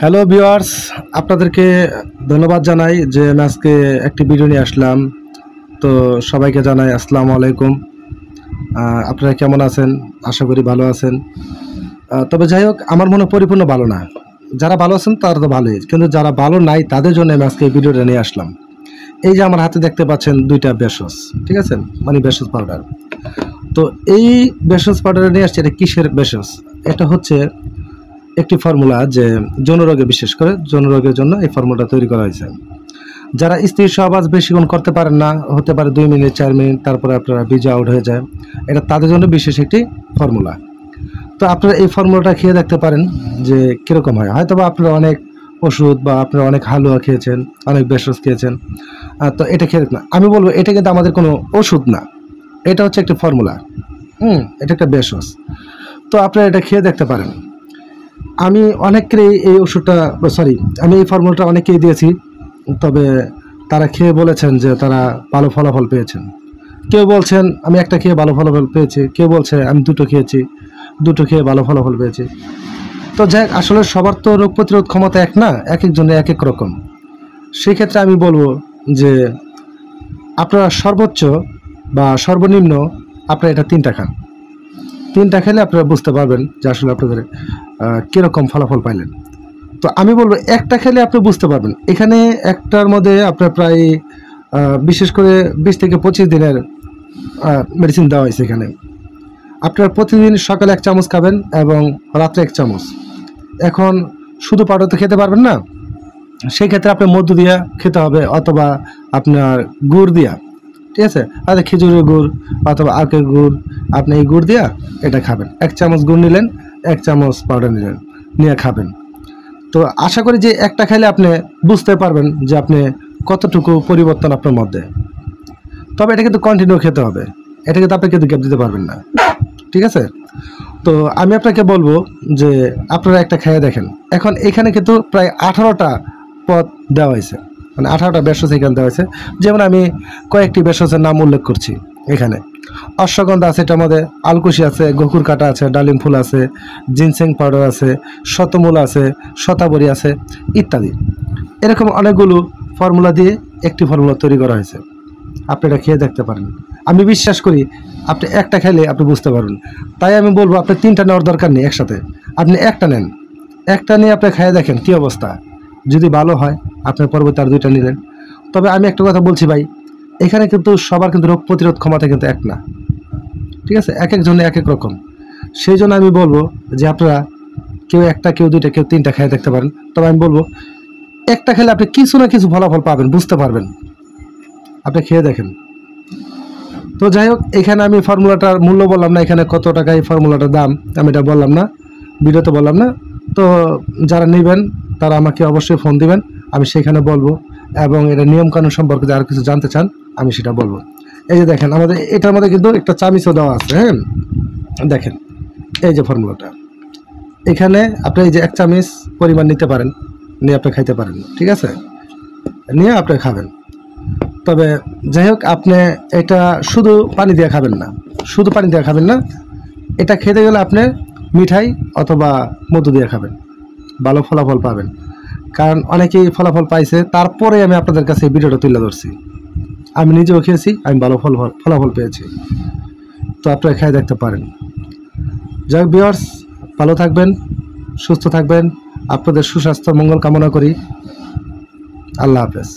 Hello viewers, আপনাদেরকে ধন্যবাদ জানাই যে আমি আজকে একটি ভিডিও নিয়ে আসলাম। তো সবাইকে জানাই আসসালামু আলাইকুম। আপনারা কেমন আছেন? আশা করি ভালো আছেন। তবে যাই হোক, আমার মনে পরিপূর্ণ ভালো না। যারা ভালো আছেন তারা তো ভালোই, কিন্তু যারা ভালো নাই তাদের জন্য আমি আজকে এই ভিডিওটা নিয়ে আসলাম। এই যে আমার হাতে দেখতে পাচ্ছেন দুইটা ভেষজ, ঠিক আছে, মানে ভেষজ পাউডার। তো এই ভেষজ পাউডার নিয়ে আসছে, এটা কিসের ভেষজ? এটা হচ্ছে একটি ফর্মুলা, যে যৌনরোগে, বিশেষ করে যৌনরোগের জন্য এই ফর্মুলাটা তৈরি করা হয়েছে। যারা স্ত্রীর সহবাস বেশিক্ষণ করতে পারেন না, হতে পারে 2 মিনিট 4 মিনিট, তারপরে আপনারা বীর্য আউট হয়ে যায়, এটা তাদের জন্য বিশেষ একটি ফর্মুলা। তো আপনারা এই ফর্মুলাটা খেয়ে দেখতে পারেন যে কীরকম হয়। হয়তো বা আপনারা অনেক ওষুধ বা আপনারা অনেক হালুয়া খেয়েছেন, অনেক ভেষজ খেয়েছেন, তো এটা খেয়ে দেখুন। আমি বলবো এটা কিন্তু আমাদের কোনো ওষুধ না, এটা হচ্ছে একটি ফর্মুলা। এটা একটা ভেষজ। তো আপনারা এটা খেয়ে দেখতে পারেন। আমি অনেকেরই এই ওষুধটা, আমি এই ফর্মুলাটা অনেকেই দিয়েছি, তবে তারা খেয়ে বলেছেন যে তারা ভালো ফলাফল পেয়েছেন। কেউ বলছেন আমি একটা খেয়ে ভালো ফলাফল পেয়েছি, কেউ বলছে আমি দুটো খেয়েছি, দুটো খেয়ে ভালো ফলাফল পেয়েছি। তো যাই, আসলে সবার তো রোগ প্রতিরোধ ক্ষমতা এক না, এক একজনের এক এক রকম। সেই ক্ষেত্রে আমি বলবো যে আপনারা সর্বোচ্চ বা সর্বনিম্ন আপনারা এটা 3টা খান। 3টা খেলে আপনারা বুঝতে পারবেন যে আসলে আপনাদের কীরকম ফলাফল পাইলেন। তো আমি বলবো একটা খেলে আপনি বুঝতে পারবেন। এখানে একটার মধ্যে আপনার প্রায় বিশেষ করে 20 থেকে 25 দিনের মেডিসিন দেওয়া হয়েছে এখানে। আপনার প্রতিদিন সকালে 1 চামচ খাবেন এবং রাত্রে 1 চামচ। এখন শুধু পাউডার তো খেতে পারবেন না, সেই ক্ষেত্রে আপনার মধু দিয়া খেতে হবে, অথবা আপনার গুড় দিয়া, ঠিক আছে, আর খেজুরের গুড় অথবা আখের গুড়, আপনি এই গুড় দিয়া এটা খাবেন। 1 চামচ গুড় নিলেন, 1 চামচ পাউডার নিলেন, নিয়ে খাবেন। তো আশা করি যে একটা খাইলে আপনি বুঝতে পারবেন যে আপনি কতটুকু পরিবর্তন আপনার মধ্যে। তবে এটা কিন্তু কন্টিনিউ খেতে হবে, এটা কিন্তু আপনি কিন্তু গ্যাপ দিতে পারবেন না, ঠিক আছে। তো আমি আপনাকে বলবো যে আপনারা একটা খেয়ে দেখেন। এখন এখানে কিন্তু প্রায় 18টা পদ দেওয়া হয়েছে, মানে 18টা ভেষজ এখানে দেওয়া হয়েছে। যেমন আমি কয়েকটি ভেষজের নাম উল্লেখ করছি এখানে। অশ্বগন্ধা আছে, এটার মধ্যে আলকুশি আছে, গকুর কাটা আছে, ডালিম ফুল আছে, জিনসেং পাউডার আছে, শতমূল আছে, শতাবরী আছে, ইত্যাদি। এরকম অনেকগুলো ফর্মুলা দিয়ে একটি ফর্মুলা তৈরি করা হয়েছে। আপনি এটা খেয়ে দেখতে পারেন। আমি বিশ্বাস করি আপনি একটা খেলে আপনি বুঝতে পারবেন। তাই আমি বলবো আপনি 3টা নেওয়ার দরকার নেই একসাথে, আপনি একটা নেন। একটা নিয়ে আপনি খেয়ে দেখেন কী অবস্থা। যদি ভালো হয় আপনার পরবর্তী আর 2টা নিলেন। তবে আমি একটা কথা বলছি ভাই, এখানে কিন্তু সবার কিন্তু রোগ প্রতিরোধ ক্ষমতা কিন্তু এক না, ঠিক আছে, এক একজনে এক এক রকম। সেই জন্য আমি বলবো যে আপনারা কেউ একটা, কেউ 2টা, কেউ 3টা খেয়ে দেখতে পারেন। তবে আমি বলবো একটা খেলে আপনি কিছু না কিছু ফলাফল পাবেন, বুঝতে পারবেন। আপনি খেয়ে দেখেন। তো যাই হোক, এখানে আমি ফর্মুলাটার মূল্য বললাম না, এখানে কত টাকা এই ফর্মুলাটার দাম আমি এটা বললাম না, ভিডিওতে বললাম না। তো যারা নেবেন তারা আমাকে অবশ্যই ফোন দিবেন, আমি সেখানে বলবো। এবং এটা নিয়মকানুন সম্পর্কে যারা কিছু জানতে চান আমি সেটা বলবো। এই যে দেখেন, আমাদের এটার মধ্যে কিন্তু একটা চামিচও দেওয়া আছে। হ্যাঁ, দেখেন এই যে ফর্মুলাটা, এখানে আপনি এই যে 1 চামচ পরিমাণ নিতে পারেন, নিয়ে আপনি খাইতে পারেন, ঠিক আছে, নিয়ে আপনি খাবেন। তবে যাই হোক, আপনি এটা শুধু পানি দিয়ে খাবেন না, শুধু পানি দিয়ে খাবেন না, এটা খেতে গেলে আপনি মিঠাই অথবা মধু দিয়ে খাবেন, ভালো ফলাফল পাবেন। কারণ অনেকেই ফলাফল পাইছে, তারপরে আমি আপনাদের কাছে এই ভিডিওটা তুলে ধরছি। আমি নিজেও খেয়েছি, আমি ভালো ফলাফল পেয়েছি। তো আপনারা খেয়ে দেখতে পারেন। যাই হোক ভিউয়ার্স, ভালো থাকবেন, সুস্থ থাকবেন, আপনাদের সুস্বাস্থ্য মঙ্গল কামনা করি। আল্লাহ হাফেজ।